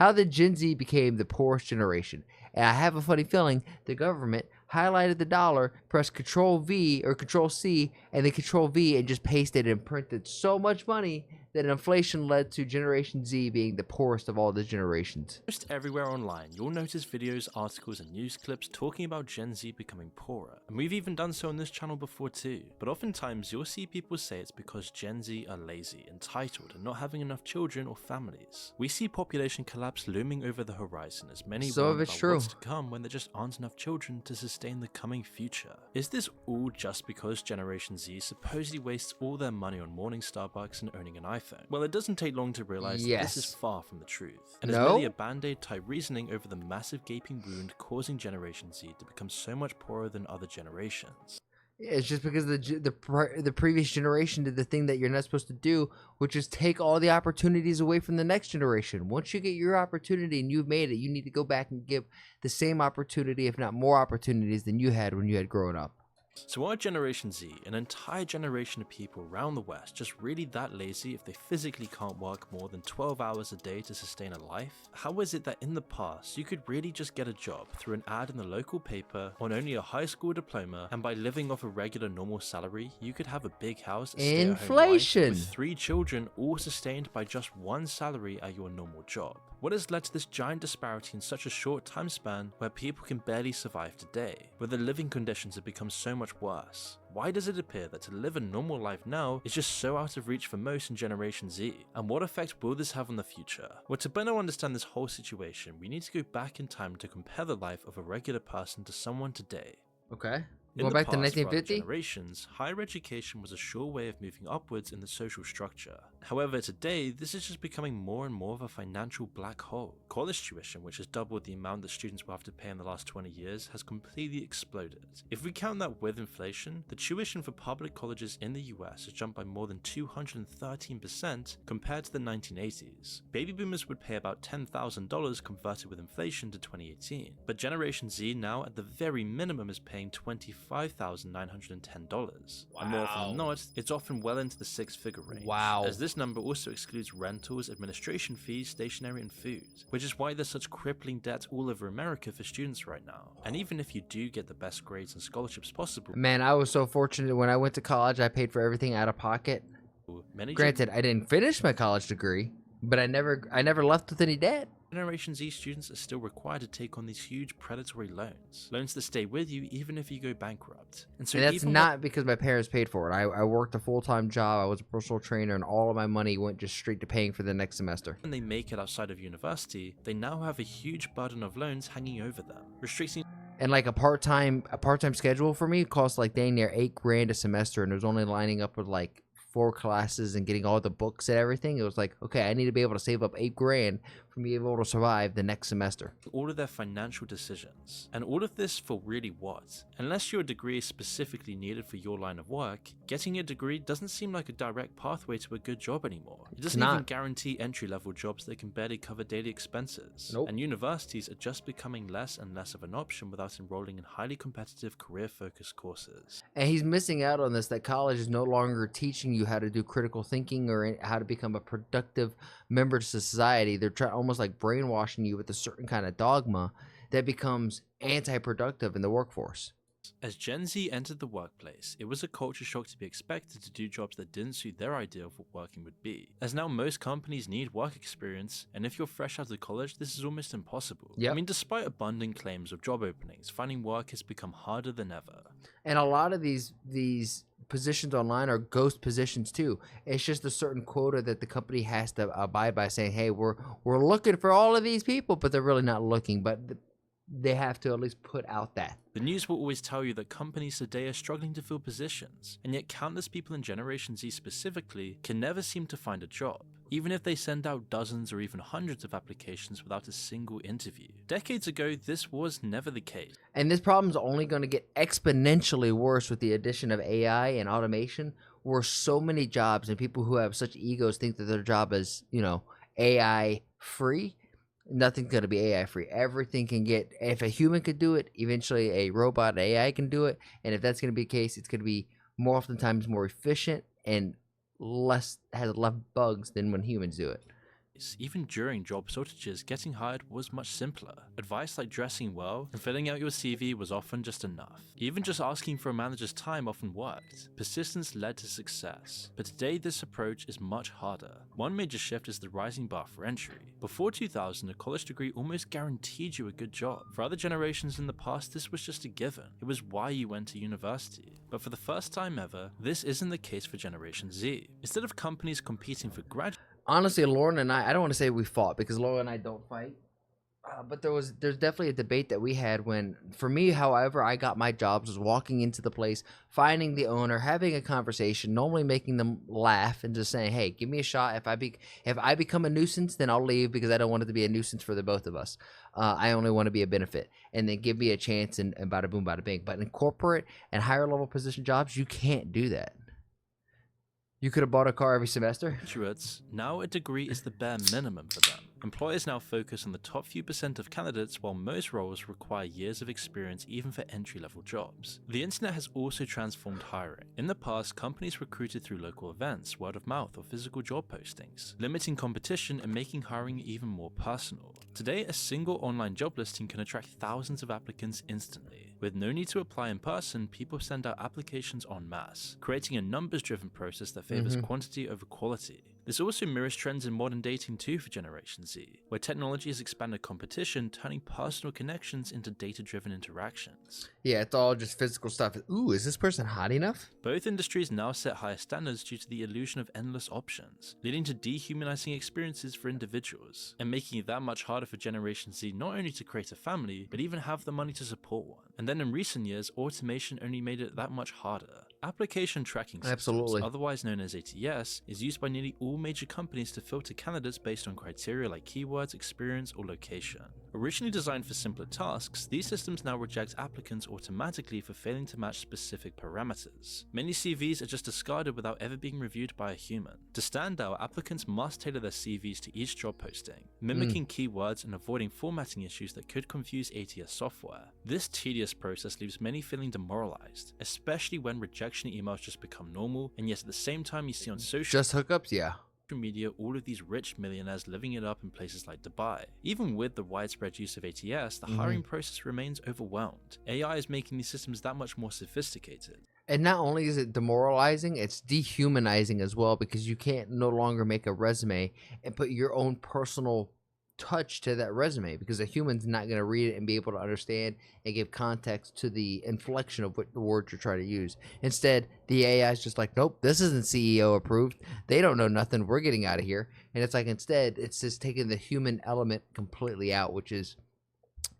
how the Gen Z became the poorest generation. And I have a funny feeling the government highlighted the dollar, pressed Control V or Control C, and then Control V and just pasted and printed so much money that inflation led to Generation Z being the poorest of all the generations. Just everywhere online, you'll notice videos, articles, and news clips talking about Gen Z becoming poorer. And we've even done so on this channel before too. But oftentimes, you'll see people say it's because Gen Z are lazy, entitled, and not having enough children or families. We see population collapse looming over the horizon as many worry about what's to come when there just aren't enough children to sustain the coming future. Is this all just because Generation Z supposedly wastes all their money on morning Starbucks and owning an iPhone? Well, it doesn't take long to realize that this is far from the truth, and is merely a band-aid type reasoning over the massive gaping wound causing Generation Z to become so much poorer than other generations. It's just because the previous generation did the thing that you're not supposed to do, which is take all the opportunities away from the next generation. Once you get your opportunity and you've made it, you need to go back and give the same opportunity, if not more opportunities than you had when you had grown up. So are Generation Z, an entire generation of people around the West, just really that lazy if they physically can't work more than 12 hours a day to sustain a life? How is it that in the past you could really just get a job through an ad in the local paper on only a high school diploma, and by living off a regular normal salary you could have a big house, a stay-at-home wife, with 3 children, all sustained by just one salary at your normal job? What has led to this giant disparity in such a short time span where people can barely survive today, where the living conditions have become so much worse? Why does it appear that to live a normal life now is just so out of reach for most in Generation Z? And what effect will this have on the future? Well, to better understand this whole situation, we need to go back in time to compare the life of a regular person to someone today. Okay. In Going the back to past, for other 1950? generations, higher education was a sure way of moving upwards in the social structure. However, today, this is just becoming more and more of a financial black hole. College tuition, which has doubled the amount that students will have to pay in the last 20 years, has completely exploded. If we count that with inflation, the tuition for public colleges in the US has jumped by more than 213% compared to the 1980s. Baby boomers would pay about $10,000 converted with inflation to 2018, but Generation Z now at the very minimum is paying $25,910. And more often than not, it's often well into the 6-figure range. As this number also excludes rentals, administration fees, stationery, and food, which is why there's such crippling debt all over America for students right now. And even if you do get the best grades and scholarships possible, Man, I was so fortunate when I went to college. I paid for everything out of pocket. Granted, I didn't finish my college degree, but I never left with any debt. Generation Z students are still required to take on these huge predatory loans that stay with you even if you go bankrupt. And so that's not because my parents paid for it. I worked a full-time job, I was a personal trainer, and all of my money went just straight to paying for the next semester. When they make it outside of university, they now have a huge burden of loans hanging over them, restricting. And like a part-time schedule for me cost like dang near $8,000 a semester, and it was only lining up with like 4 classes and getting all the books and everything. It was like, okay, I need to be able to save up $8,000 for me to be able to survive the next semester. All of their financial decisions. And all of this for really what? Unless your degree is specifically needed for your line of work, getting a degree doesn't seem like a direct pathway to a good job anymore. It doesn't even guarantee entry-level jobs that can barely cover daily expenses. And universities are just becoming less and less of an option without enrolling in highly competitive career-focused courses. And he's missing out on this, that college is no longer teaching you how to do critical thinking or how to become a productive member to society. They're almost like brainwashing you with a certain kind of dogma that becomes anti-productive in the workforce. As Gen Z entered the workplace, it was a culture shock to be expected to do jobs that didn't suit their idea of what working would be. As now most companies need work experience, and if you're fresh out of college, this is almost impossible. I mean, despite abundant claims of job openings, finding work has become harder than ever. And a lot of these positions online are ghost positions too. It's just a certain quota that the company has to abide by, saying, hey, we're looking for all of these people, but they're really not looking, but they have to at least put out that. The news will always tell you that companies today are struggling to fill positions, and yet countless people in Generation Z specifically can never seem to find a job, even if they send out dozens or even hundreds of applications without a single interview. Decades ago, this was never the case. And this problem is only going to get exponentially worse with the addition of AI and automation, where so many jobs and people who have such egos think that their job is, AI free. Nothing's going to be AI free. Everything can get, if a human could do it, eventually a robot AI can do it. And if that's going to be the case, it's going to be more oftentimes more efficient and has less bugs than when humans do it. Even during job shortages, getting hired was much simpler. Advice like dressing well and filling out your CV was often just enough. Even just asking for a manager's time often worked. Persistence led to success. But today this approach is much harder. One major shift is the rising bar for entry. Before 2000, a college degree almost guaranteed you a good job. For other generations in the past, this was just a given. It was why you went to university. But for the first time ever, this isn't the case for Generation Z. Instead of companies competing for graduates, Honestly, Lauren and I don't want to say we fought because Lauren and I don't fight. But there's definitely a debate that we had when, for me, however, I got my jobs was walking into the place, finding the owner, having a conversation, normally making them laugh and just saying, "Hey, give me a shot. If I become a nuisance, then I'll leave because I don't want it to be a nuisance for the both of us. I only want to be a benefit, and then give me a chance and bada boom, bada bing." But in corporate and higher level position jobs, you can't do that. You could have bought a car every semester. Now a degree is the bare minimum for them. Employers now focus on the top few percent of candidates, while most roles require years of experience even for entry-level jobs. The internet has also transformed hiring. In the past, companies recruited through local events, word of mouth, or physical job postings, limiting competition and making hiring even more personal. Today, a single online job listing can attract thousands of applicants instantly. With no need to apply in person, people send out applications en masse, creating a numbers-driven process that favors quantity over quality. This also mirrors trends in modern dating too for Generation Z, where technology has expanded competition, turning personal connections into data-driven interactions. Yeah, it's all just physical stuff. Ooh, is this person hot enough? Both industries now set higher standards due to the illusion of endless options, leading to dehumanizing experiences for individuals, and making it that much harder for Generation Z not only to create a family, but even have the money to support one. And then in recent years, automation only made it that much harder. Application tracking systems, otherwise known as ATS, is used by nearly all major companies to filter candidates based on criteria like keywords, experience, or location. Originally designed for simpler tasks, these systems now reject applicants automatically for failing to match specific parameters. Many CVs are just discarded without ever being reviewed by a human. To stand out, applicants must tailor their CVs to each job posting, mimicking keywords and avoiding formatting issues that could confuse ATS software. This tedious process leaves many feeling demoralized, especially when rejection emails just become normal, and yet at the same time you see on social hookups, yeah. media all of these rich millionaires living it up in places like Dubai. Even with the widespread use of ATS, the hiring process remains overwhelmed. AI is making these systems that much more sophisticated. And not only is it demoralizing, it's dehumanizing as well, because you can't no longer make a resume and put your own personal touch to that resume, because a human's not going to read it and be able to understand and give context to the inflection of what the words you're trying to use. Instead, the AI is just like, nope, this isn't CEO approved. They don't know nothing. We're getting out of here. And it's like, instead, it's just taking the human element completely out, which is,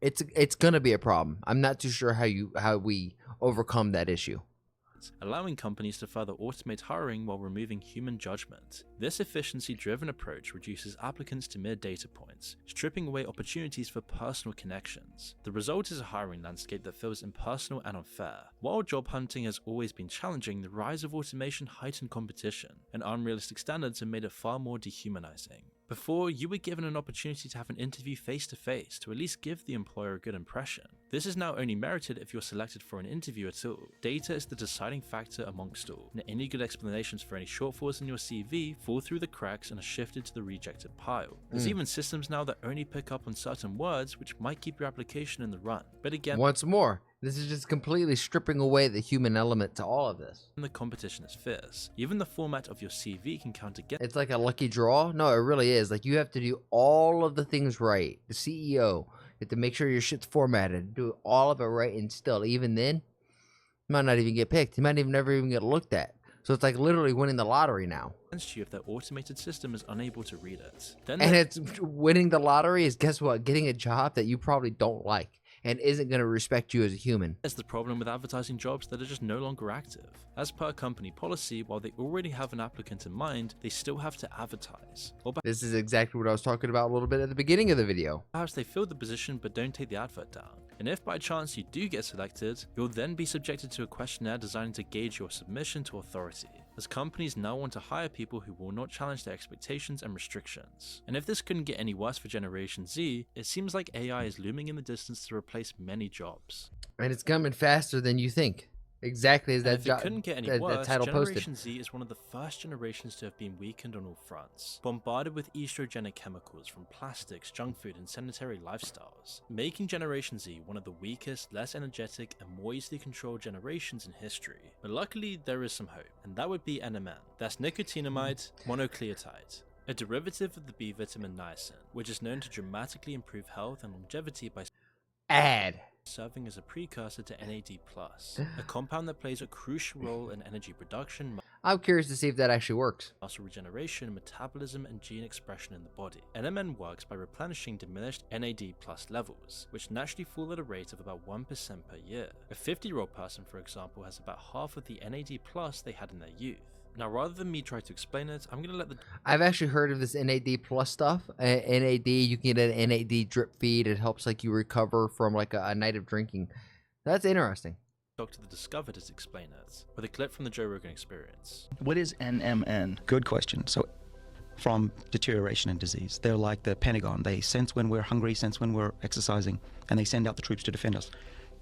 it's going to be a problem. I'm not too sure how we overcome that issue. Allowing companies to further automate hiring while removing human judgment. This efficiency-driven approach reduces applicants to mere data points, stripping away opportunities for personal connections. The result is a hiring landscape that feels impersonal and unfair. While job hunting has always been challenging, the rise of automation heightened competition, and unrealistic standards have made it far more dehumanizing. Before, you were given an opportunity to have an interview face-to-face to at least give the employer a good impression. This is now only merited if you're selected for an interview at all. Data is the deciding factor amongst all, and any good explanations for any shortfalls in your CV fall through the cracks and are shifted to the rejected pile. There's even systems now that only pick up on certain words, which might keep your application in the run. But again, once more, this is just completely stripping away the human element to all of this. The competition is fierce. Even the format of your CV can count against. It's like a lucky draw. No, it really is. Like, you have to do all of the things right. The CEO, you have to make sure your shit's formatted, do all of it right, and still, even then, you might not even get picked. You might never even get looked at. So it's like literally winning the lottery now. You if their automated system is unable to read it. And it's winning the lottery is, guess what? Getting a job that you probably don't like and isn't going to respect you as a human. That's the problem with advertising jobs that are just no longer active. As per company policy, while they already have an applicant in mind, they still have to advertise. This is exactly what I was talking about a little bit at the beginning of the video. Perhaps they fill the position but don't take the advert down. And if by chance you do get selected, you'll then be subjected to a questionnaire designed to gauge your submission to authority, as companies now want to hire people who will not challenge their expectations and restrictions. And if this couldn't get any worse for Generation Z, it seems like AI is looming in the distance to replace many jobs. And it's coming faster than you think. exactly as And that if it couldn't get any that worse, title posted. Generation Z is one of the first generations to have been weakened on all fronts, bombarded with estrogenic chemicals from plastics, junk food, and sedentary lifestyles, making Generation Z one of the weakest, less energetic, and more easily controlled generations in history. But luckily, there is some hope, and that would be NMN. That's nicotinamide monocleotide, a derivative of the B vitamin niacin, which is known to dramatically improve health and longevity by Ad. serving as a precursor to NAD+, a compound that plays a crucial role in energy production, I'm curious to see if that actually works. muscle regeneration, metabolism, and gene expression in the body. NMN works by replenishing diminished NAD+ levels, which naturally fall at a rate of about 1% per year. A 50-year-old person, for example, has about half of the NAD+ they had in their youth. Now, rather than me try to explain it, I'm going to let the I've actually heard of this NAD plus stuff. NAD, you can get an NAD drip feed. It helps like you recover from like a night of drinking. That's interesting. doctor that discovered it explain it, with a clip from the Joe Rogan Experience. What is NMN? Good question. So, from deterioration and disease, they're like the Pentagon. They sense when we're hungry, sense when we're exercising, and they send out the troops to defend us.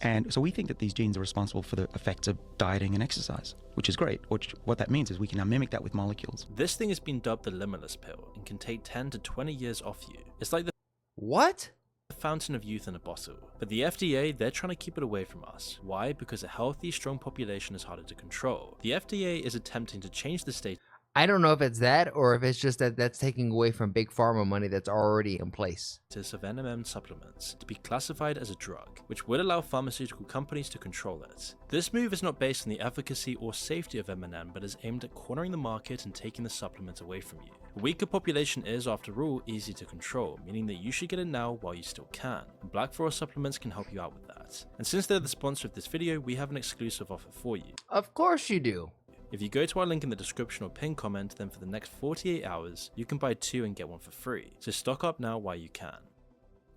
And so we think that these genes are responsible for the effects of dieting and exercise, which is great. What that means is we can now mimic that with molecules. This thing has been dubbed the limitless pill and can take 10 to 20 years off you. It's like the What? fountain of youth in a bottle. But the FDA, they're trying to keep it away from us. Why? Because a healthy, strong population is harder to control. The FDA is attempting to change the status I don't know if it's that or if it's just that that's taking away from big pharma money that's already in place. of NMN supplements to be classified as a drug, which would allow pharmaceutical companies to control it. This move is not based on the efficacy or safety of M&M, but is aimed at cornering the market and taking the supplement away from you. A weaker population is, after all, easy to control, meaning that you should get it now while you still can. Black Forest supplements can help you out with that. And since they're the sponsor of this video, we have an exclusive offer for you. Of course you do. If you go to our link in the description or pinned comment, then for the next 48 hours, you can buy 2 and get 1 for free. So stock up now while you can.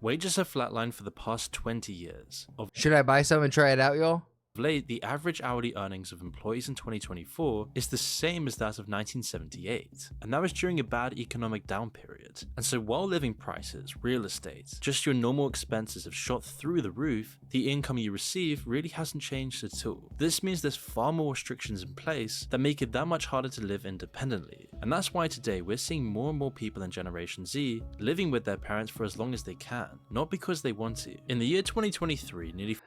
Wages have flatlined for the past 20 years. Of Should I buy some and try it out, y'all? late, the average hourly earnings of employees in 2024 is the same as that of 1978, and that was during a bad economic down period. And so while living prices, real estate, just your normal expenses have shot through the roof, the income you receive really hasn't changed at all. This means there's far more restrictions in place that make it that much harder to live independently. And that's why today we're seeing more and more people in Generation Z living with their parents for as long as they can, not because they want to. In the year 2023, nearly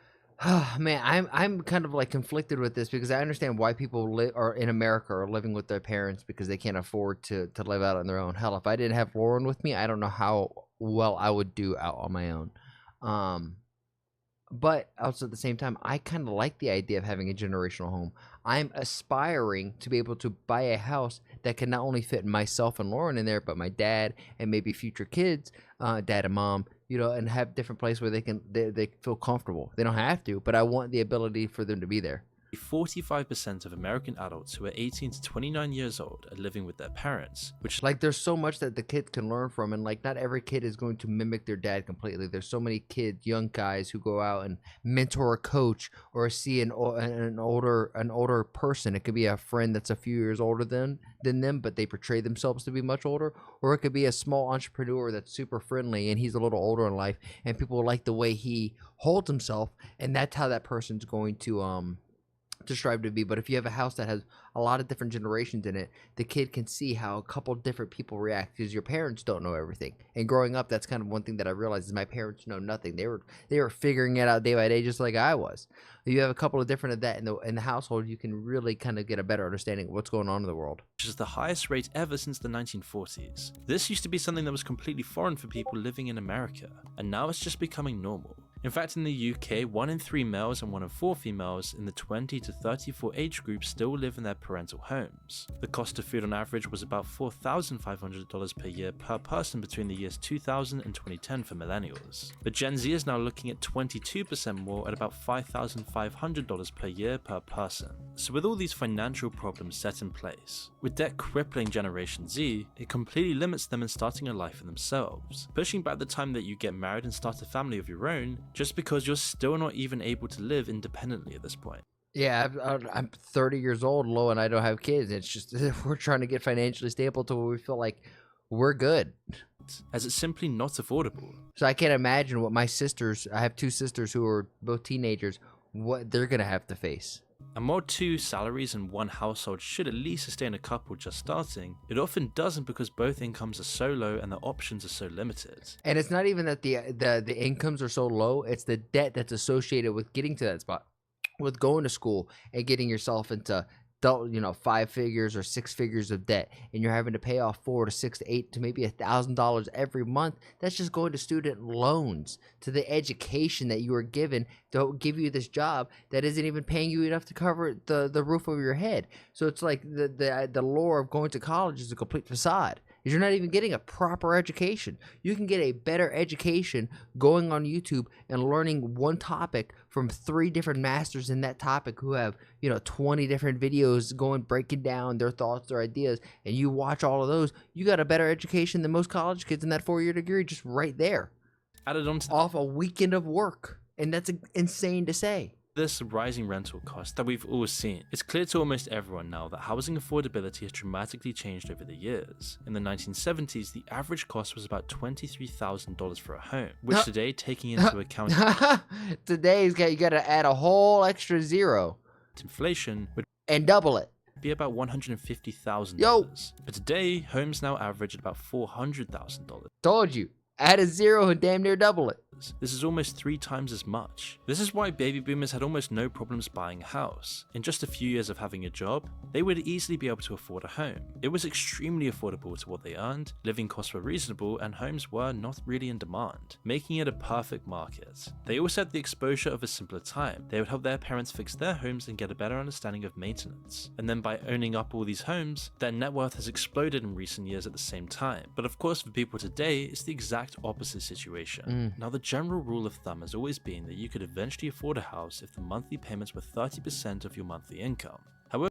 Man, I'm kind of like conflicted with this because I understand why people live or in America are living with their parents because they can't afford to live out on their own. Hell, if I didn't have Lauren with me, I don't know how well I would do out on my own. But also at the same time, I kind of like the idea of having a generational home. I'm aspiring to be able to buy a house that can not only fit myself and Lauren in there, but my dad and maybe future kids, dad and mom, you know, and have different place where they feel comfortable. They don't have to, but I want the ability for them to be there. 45% of American adults who are 18 to 29 years old are living with their parents, which Like there's so much that the kid can learn from, and like not every kid is going to mimic their dad completely. There's so many kids, young guys who go out and mentor a coach or see an older person. It could be a friend that's a few years older than them, but they portray themselves to be much older, or it could be a small entrepreneur that's super friendly and he's a little older in life, and people like the way he holds himself, and that's how that person's going to strive to be. But if you have a house that has a lot of different generations in it, the kid can see how a couple different people react because your parents don't know everything. And growing up, that's kind of one thing that I realized is my parents know nothing. They were figuring it out day by day, just like I was. If you have a couple of different of that in the household, you can really kind of get a better understanding of what's going on in the world. is the highest rate ever since the 1940s. This used to be something that was completely foreign for people living in America, and now it's just becoming normal. In fact, in the UK, 1 in 3 males and 1 in 4 females in the 20 to 34 age group still live in their parental homes. The cost of food on average was about $4,500 per year per person between the years 2000 and 2010 for millennials. But Gen Z is now looking at 22% more at about $5,500 per year per person. So with all these financial problems set in place, with debt crippling Generation Z, it completely limits them in starting a life for themselves, pushing back the time that you get married and start a family of your own, just because you're still not even able to live independently at this point. Yeah, I'm 30 years old, Lo, and I don't have kids. It's just we're trying to get financially stable to where we feel like we're good. As it's simply not affordable. So I can't imagine what my sisters, I have 2 sisters who are both teenagers, what they're going to have to face. And while two salaries in one household should at least sustain a couple just starting, it often doesn't because both incomes are so low and the options are so limited. And it's not even that the incomes are so low, it's the debt that's associated with getting to that spot, with going to school and getting yourself into 5 figures or 6 figures of debt, and you're having to pay off $4 to $6 to $8 to maybe $1,000 every month. That's just going to student loans, to the education that you were given to give you this job that isn't even paying you enough to cover the roof over your head. So it's like the lure of going to college is a complete facade. You're not even getting a proper education. You can get a better education going on YouTube and learning one topic from 3 different masters in that topic who have 20 different videos going breaking down their thoughts, their ideas, and you watch all of those. You got a better education than most college kids in that 4-year degree just right there, Added on to off a weekend of work. And that's insane to say. this rising rental cost that we've all seen, it's clear to almost everyone now that housing affordability has dramatically changed over the years. In the 1970s, the average cost was about $23,000 for a home, which today, taking into account Today's you got to add a whole extra zero inflation, would and double it. be about $150,000. Yo. But today, homes now average at about $400,000. Told you. Add a zero and damn near double it. This is almost 3 times as much. This is why baby boomers had almost no problems buying a house. In just a few years of having a job, they would easily be able to afford a home. It was extremely affordable to what they earned, living costs were reasonable, and homes were not really in demand, making it a perfect market. They also had the exposure of a simpler time. They would help their parents fix their homes and get a better understanding of maintenance. And then by owning up all these homes, their net worth has exploded in recent years at the same time. But of course, for people today, it's the exact opposite situation. Now, the general rule of thumb has always been that you could eventually afford a house if the monthly payments were 30% of your monthly income. However,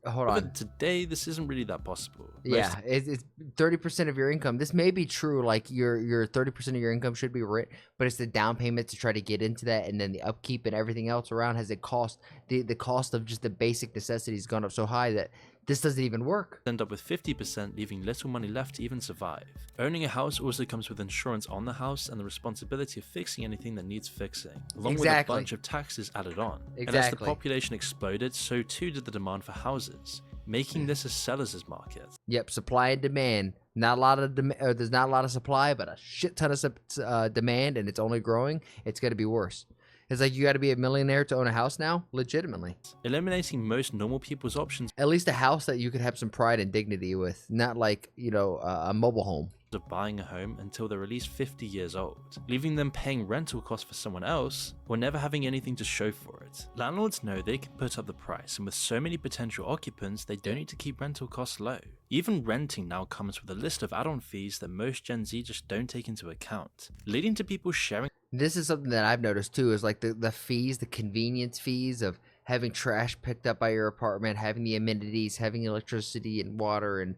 Hold on. today this isn't really that possible. Yeah, it's 30% of your income. This may be true, like your 30% of your income should be rent, but it's the down payment to try to get into that, and then the upkeep and everything else around has it cost the cost of just the basic necessities gone up so high that this doesn't even work. End up with 50%, leaving little money left to even survive. Owning a house also comes with insurance on the house and the responsibility of fixing anything that needs fixing, along with a bunch of taxes added on. And as the population exploded, so too did the demand for houses, making this a seller's market. Yep, supply and demand. Not a lot of there's not a lot of supply, but a shit ton of demand, and it's only growing. It's going to be worse. It's like you got to be a millionaire to own a house now, legitimately. Eliminating most normal people's options At least a house that you could have some pride and dignity with, not like, a mobile home. of buying a home until they're at least 50 years old, leaving them paying rental costs for someone else or never having anything to show for it. Landlords know they can put up the price, and with so many potential occupants, they don't need to keep rental costs low. Even renting now comes with a list of add-on fees that most Gen Z just don't take into account, leading to people sharing. This is something that I've noticed too, is like the fees, the convenience fees of having trash picked up by your apartment, having the amenities, having electricity and water, and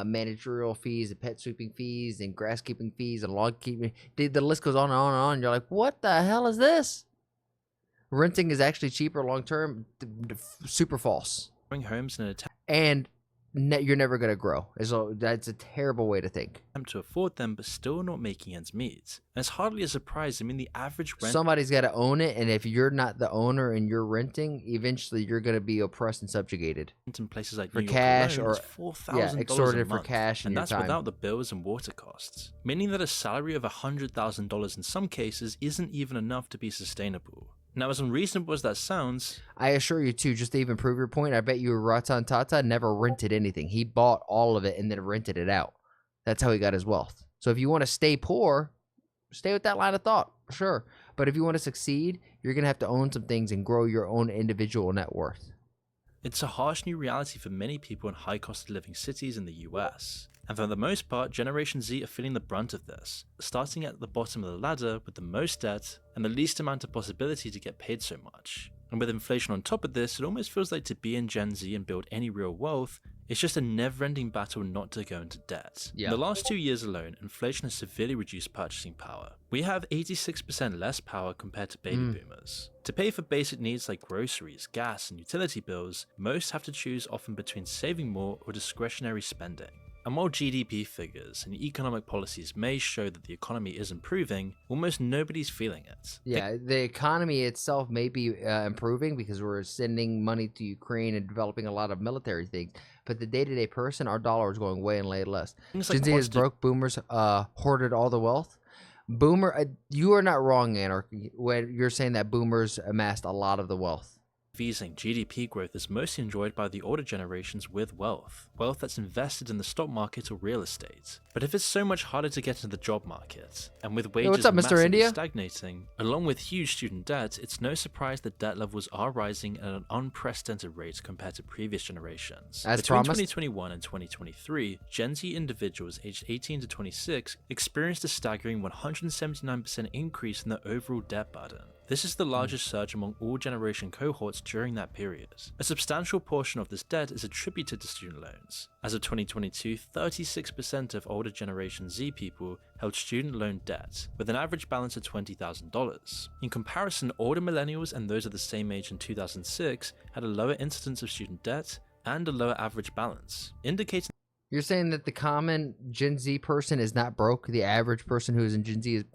managerial fees, and pet sweeping fees, and grass keeping fees, and log keeping. The list goes on and on and on. You're like, what the hell is this? Renting is actually cheaper long term. Super false. Homes in an attempt And you're never going to grow. So that's a terrible way to think. to afford them, but still not making ends meet. And it's hardly a surprise. I mean, the average rent Somebody's got to own it, and if you're not the owner and you're renting, eventually you're going to be oppressed and subjugated in places like for New York cash alone or is $4,000 extorted a for month, cash in and your that's time. without the bills and water costs, meaning that a salary of $100,000 in some cases isn't even enough to be sustainable. Now, as unreasonable as that sounds, I assure you too, just to even prove your point, I bet you Ratan Tata never rented anything. He bought all of it and then rented it out. That's how he got his wealth. So if you want to stay poor, stay with that line of thought, sure. But if you want to succeed, you're going to have to own some things and grow your own individual net worth. it's a harsh new reality for many people in high cost of living cities in the US. And for the most part, Generation Z are feeling the brunt of this, starting at the bottom of the ladder with the most debt and the least amount of possibility to get paid so much. And with inflation on top of this, it almost feels like to be in Gen Z and build any real wealth, it's just a never-ending battle not to go into debt. Yeah. In the last 2 years alone, inflation has severely reduced purchasing power. We have 86% less power compared to baby boomers. To pay for basic needs like groceries, gas, and utility bills, most have to choose often between saving more or discretionary spending. And while GDP figures and economic policies may show that the economy is improving, almost nobody's feeling it. Yeah, the economy itself may be improving because we're sending money to Ukraine and developing a lot of military things. But the day-to-day person, our dollar is going way and way less. Things like Gen Z is positive- broke. Boomers hoarded all the wealth. You are not wrong, Anarchy, when you're saying that boomers amassed a lot of the wealth. Saying GDP growth is mostly enjoyed by the older generations with wealth that's invested in the stock market or real estate. But if it's so much harder to get into the job market, and with wages what's up, Mr. massively India? stagnating, along with huge student debt, it's no surprise that debt levels are rising at an unprecedented rate compared to previous generations. As Between promised. 2021 and 2023, Gen Z individuals aged 18 to 26 experienced a staggering 179% increase in their overall debt burden. This is the largest surge among all generation cohorts during that period. A substantial portion of this debt is attributed to student loans. As of 2022, 36% of older Generation Z people held student loan debt, with an average balance of $20,000. In comparison, older millennials and those of the same age in 2006 had a lower incidence of student debt and a lower average balance, indicating You're saying that the common Gen Z person is not broke. The average person who is in Gen Z is.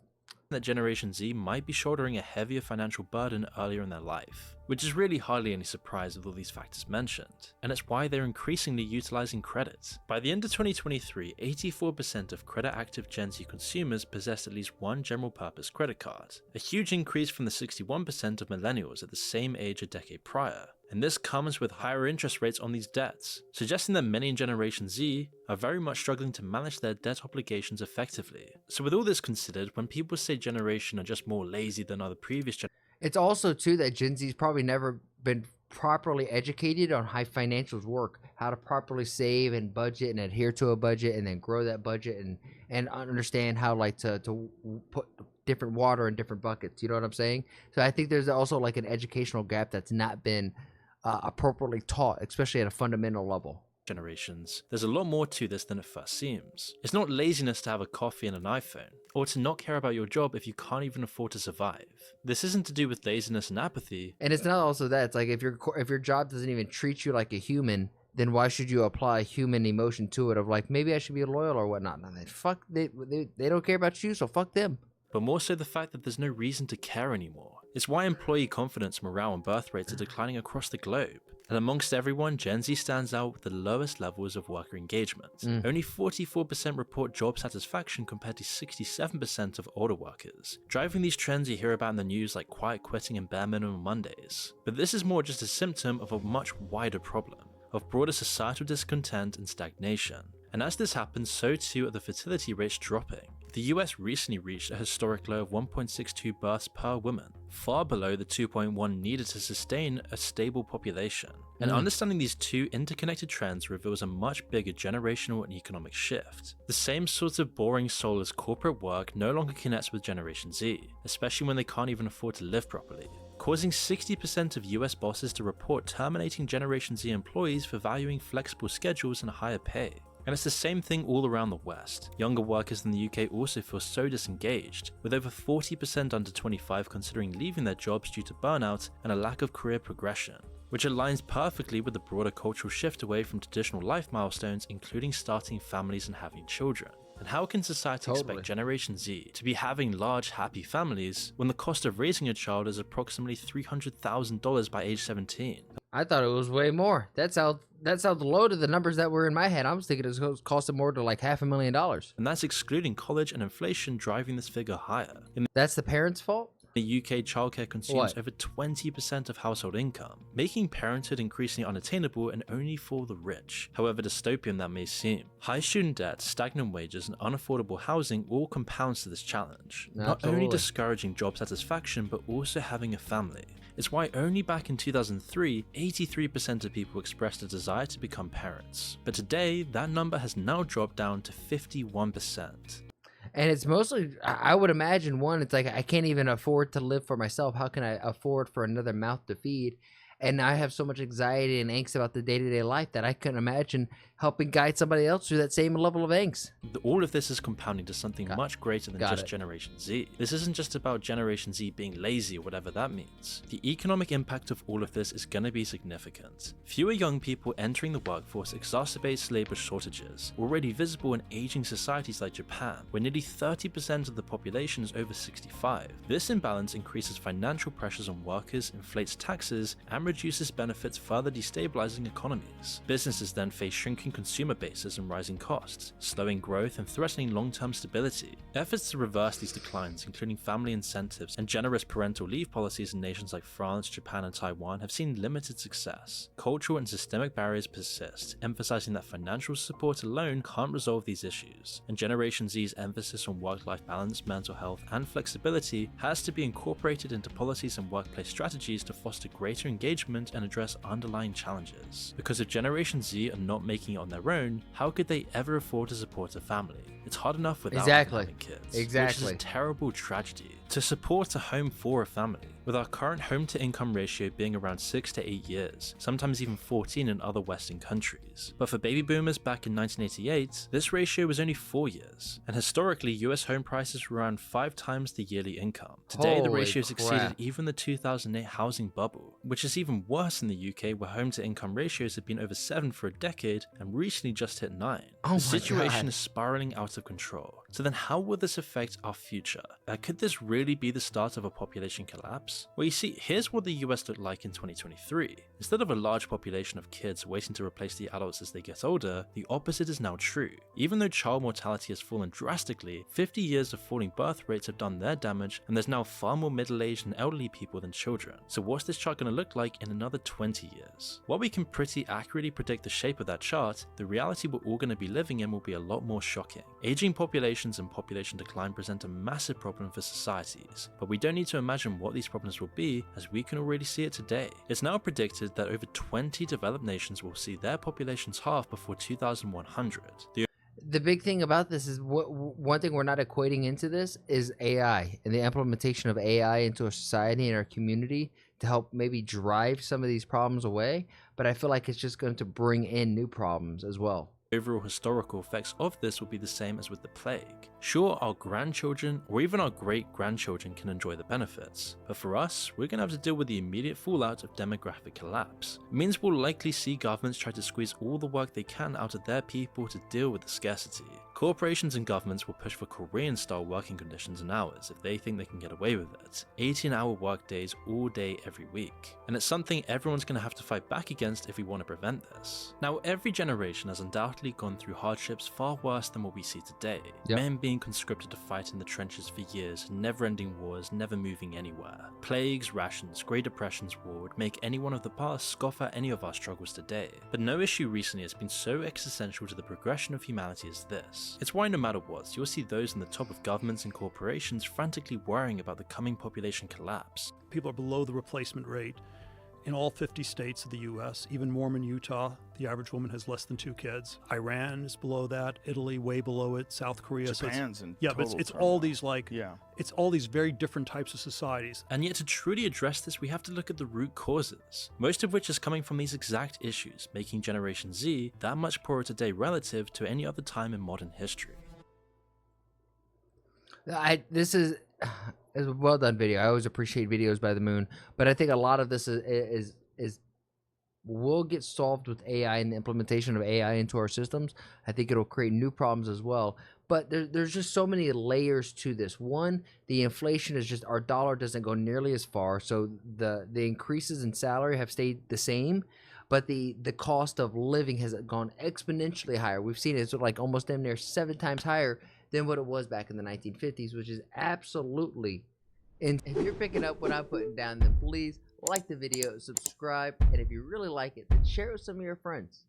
that Generation Z might be shouldering a heavier financial burden earlier in their life, which is really hardly any surprise with all these factors mentioned, and it's why they're increasingly utilizing credit. By the end of 2023, 84% of credit-active Gen Z consumers possessed at least one general-purpose credit card, a huge increase from the 61% of millennials at the same age a decade prior. And this comes with higher interest rates on these debts, suggesting that many in Generation Z are very much struggling to manage their debt obligations effectively. So with all this considered, when people say generation are just more lazy than other previous generations, It's also too that Gen Z's probably never been properly educated on how financials work, how to properly save and budget and adhere to a budget, and then grow that budget and understand how like to put different water in different buckets. You know what I'm saying? So I think there's also like an educational gap that's not been appropriately taught, especially at a fundamental level. there's a lot more to this than it first seems. It's not laziness to have a coffee and an iPhone, or to not care about your job if you can't even afford to survive. This isn't to do with laziness and apathy. And it's not also that. It's like if your job doesn't even treat you like a human, then why should you apply human emotion to it of like, maybe I should be loyal or whatnot? No, they don't care about you, so fuck them. But more so the fact that there's no reason to care anymore. It's why employee confidence, morale, and birth rates are declining across the globe. And amongst everyone, Gen Z stands out with the lowest levels of worker engagement. Only 44% report job satisfaction compared to 67% of older workers, driving these trends you hear about in the news like quiet quitting and bare minimum Mondays. But this is more just a symptom of a much wider problem, of broader societal discontent and stagnation. And as this happens, so too are the fertility rates dropping. The US recently reached a historic low of 1.62 births per woman, far below the 2.1 needed to sustain a stable population. And understanding these two interconnected trends reveals a much bigger generational and economic shift. The same sort of boring soulless corporate work no longer connects with Generation Z, especially when they can't even afford to live properly, causing 60% of US bosses to report terminating Generation Z employees for valuing flexible schedules and higher pay. And it's the same thing all around the West. Younger workers in the UK also feel so disengaged, with over 40% under 25 considering leaving their jobs due to burnout and a lack of career progression, which aligns perfectly with the broader cultural shift away from traditional life milestones, including starting families and having children. And how can society expect Generation Z to be having large, happy families when the cost of raising a child is approximately $300,000 by age 17? I thought it was way more. That sounds low to the numbers that were in my head. I was thinking it was costing more to like $500,000. And that's excluding college and inflation driving this figure higher. In That's the parents' fault? the UK, childcare consumes over 20% of household income, making parenthood increasingly unattainable and only for the rich, however dystopian that may seem. High student debt, stagnant wages, and unaffordable housing all compounds to this challenge, not only discouraging job satisfaction but also having a family. It's why only back in 2003, 83% of people expressed a desire to become parents. But today, that number has now dropped down to 51%. And it's mostly, I would imagine, one, it's like I can't even afford to live for myself. How can I afford for another mouth to feed? and I have so much anxiety and angst about the day-to-day life that I couldn't imagine helping guide somebody else through that same level of angst. All of this is compounding to something Got- much greater than got just it. Generation Z. This isn't just about Generation Z being lazy or whatever that means. The economic impact of all of this is going to be significant. Fewer young people entering the workforce exacerbates labor shortages, already visible in aging societies like Japan, where nearly 30% of the population is over 65. This imbalance increases financial pressures on workers, inflates taxes, and reduces benefits, further destabilizing economies. Businesses then face shrinking consumer bases and rising costs, slowing growth and threatening long-term stability. Efforts to reverse these declines, including family incentives and generous parental leave policies in nations like France, Japan, and Taiwan, have seen limited success. Cultural and systemic barriers persist, emphasizing that financial support alone can't resolve these issues, and Generation Z's emphasis on work-life balance, mental health, and flexibility has to be incorporated into policies and workplace strategies to foster greater engagement and address underlying challenges. Because if Generation Z are not making it on their own, how could they ever afford to support a family? It's hard enough without Exactly. having kids, which is Exactly. a terrible tragedy. To support a home for a family, with our current home-to-income ratio being around 6 to 8 years, sometimes even 14 in other Western countries. But for baby boomers back in 1988, this ratio was only 4 years, and historically US home prices were around 5 times the yearly income. Today the Holy ratio has exceeded crap. even the 2008 housing bubble, which is even worse in the UK, where home-to-income ratios have been over 7 for a decade and recently just hit 9. Oh The my situation God. is spiraling out of control. So then how will this affect our future? Could this really be the start of a population collapse? Well, you see, here's what the US looked like in 2023. Instead of a large population of kids waiting to replace the adults as they get older, the opposite is now true. Even though child mortality has fallen drastically, 50 years of falling birth rates have done their damage, and there's now far more middle-aged and elderly people than children. So what's this chart going to look like in another 20 years? While we can pretty accurately predict the shape of that chart, the reality we're all going to be living in will be a lot more shocking. Aging populations and population decline present a massive problem for societies, but we don't need to imagine what these problems will be, as we can already see it today. It's now predicted that over 20 developed nations will see their populations halve before 2100. The big thing about this is one thing we're not equating into this is AI and the implementation of AI into our society and our community to help maybe drive some of these problems away. But I feel like it's just going to bring in new problems as well. Overall historical effects of this will be the same as with the plague. Sure, our grandchildren or even our great-grandchildren can enjoy the benefits, but for us, we're going to have to deal with the immediate fallout of demographic collapse. It means we'll likely see governments try to squeeze all the work they can out of their people to deal with the scarcity. Corporations and governments will push for Korean-style working conditions and hours if they think they can get away with it. 18-hour work days all day every week. And it's something everyone's going to have to fight back against if we want to prevent this. Now, every generation has undoubtedly gone through hardships far worse than what we see today. Yep. Men being conscripted to fight in the trenches for years, never-ending wars, never moving anywhere. Plagues, rations, Great Depressions, war would make anyone of the past scoff at any of our struggles today. But no issue recently has been so existential to the progression of humanity as this. It's why no matter what, you'll see those in the top of governments and corporations frantically worrying about the coming population collapse. People are below the replacement rate in all 50 states of the U.S., even Mormon, Utah. The average woman has less than 2 kids. Iran is below that. Italy way below it. South Korea. Japan's in yeah, but total it's all turmoil. these it's all these very different types of societies. And yet to truly address this, we have to look at the root causes, most of which is coming from these exact issues, making Generation Z that much poorer today relative to any other time in modern history. This is a well done video. I always appreciate videos by the Moon, but I think a lot of this is will get solved with AI and the implementation of AI into our systems. I think it'll create new problems as well. But there's just so many layers to this. One, the inflation is just our dollar doesn't go nearly as far, so the increases in salary have stayed the same, but the cost of living has gone exponentially higher. We've seen it, so like almost damn near 7 times higher than what it was back in the 1950s, which is absolutely. And if you're picking up what I'm putting down, then please like the video, subscribe, and if you really like it, then share it with some of your friends.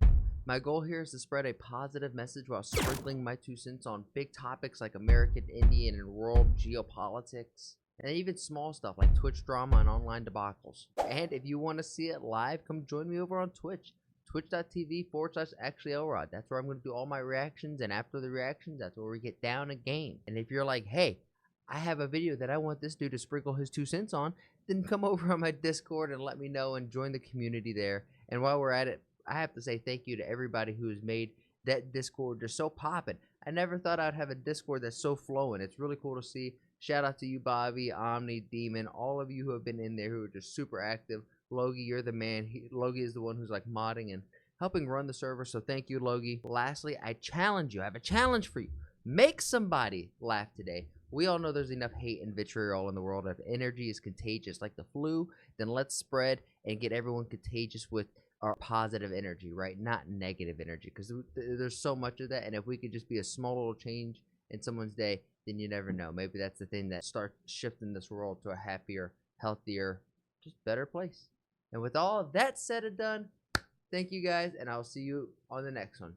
My goal here is to spread a positive message while sprinkling my 2 cents on big topics like American, Indian, and world geopolitics, and even small stuff like Twitch drama and online debacles. And if you want to see it live, come join me over on Twitch. Twitch.tv/ActuallyElrod. That's where I'm going to do all my reactions, and after the reactions, that's where we get down a game. And if you're like, hey, I have a video that I want this dude to sprinkle his 2 cents on, then come over on my Discord and let me know and join the community there. And while we're at it, I have to say thank you to everybody who has made that Discord just so poppin'. I never thought I'd have a Discord that's so flowing. It's really cool to see. Shout out to you, Bobby, Omni, Demon, all of you who have been in there who are just super active. Logie, you're the man. Logie is the one who's like modding and helping run the server, so thank you, Logie. Lastly, I challenge you. I have a challenge for you. Make somebody laugh today. We all know there's enough hate and vitriol in the world. If energy is contagious like the flu, then let's spread and get everyone contagious with our positive energy, right? Not negative energy, because there's so much of that. And if we could just be a small little change in someone's day, then you never know. Maybe that's the thing that starts shifting this world to a happier, healthier, just better place. And with all of that said and done, thank you guys, and I'll see you on the next one.